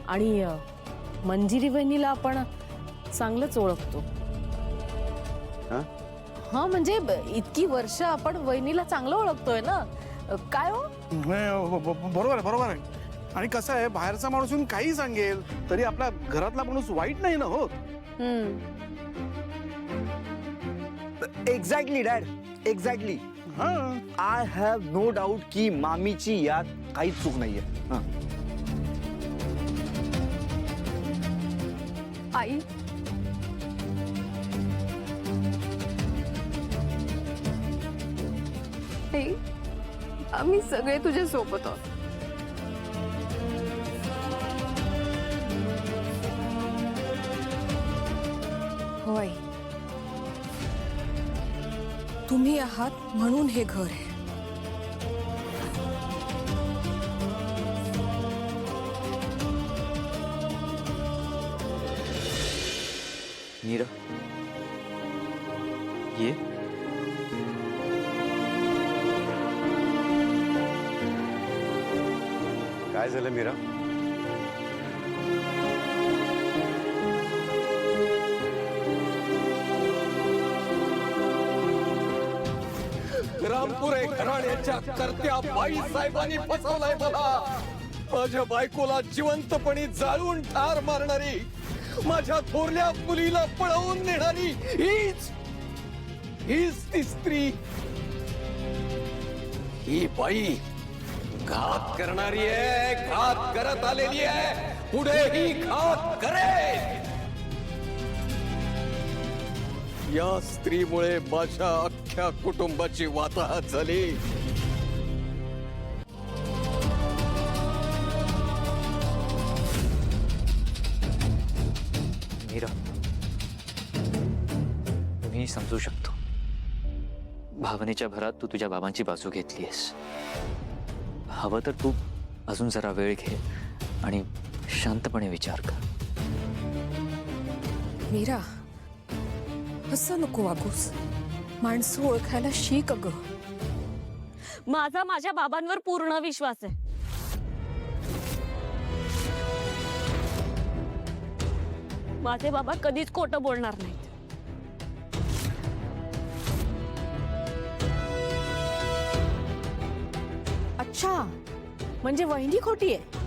आणि मंजिरी वहिनीला आपण चांगलंच ओळखतो. हा म्हणजे इतकी वर्ष आपण वहिनीला चांगलं ओळखतोय ना. काय हो? बरोबर बरोबर आहे. आणि कसं आहे, बाहेरचा माणूस येऊन काही सांगेल तरी आपला घरातला माणूस वाईट नाही ना होत. Exactly dad, exactly. I have no doubt की मामीची यात काहीच चूक नाहीये. आई, आई, आम्ही सगळे तुझ्या सोबत आहोत. होय, तुम्ही आहात म्हणून हे घर आहे. मीरा, ये. काय झालं मीरा? रामपुरे घराण्याच्या करत्या बाई साहेबांनी फसवलाय मला. माझ्या बायकोला जिवंतपणी जाळून ठार मारणारी, माझ्या थोरल्या मुलीला पळवून नेणारी हीच ती स्त्री. ही बाई घात करणारी आहे, घात करत आलेली आहे, पुढे ही घात करेल. या स्त्रीमुळे माझ्या अख्ख्या कुटुंबाची वाताहत झाली. मीरा, मी समजू शकतो. भावनेच्या भरात तू तुझ्या बाबांची बाजू घेतलीयस. हवं तर तू अजून जरा वेळ घे आणि शांतपणे विचार कर. मीरा, असं नको वागूस. माणसं ओळखायला शिक अगं. माझा माझ्या बाबांवर पूर्ण विश्वास आहे. माझे बाबा कधीच खोटं बोलणार नाहीत. अच्छा, म्हणजे वहिनी खोटी आहे.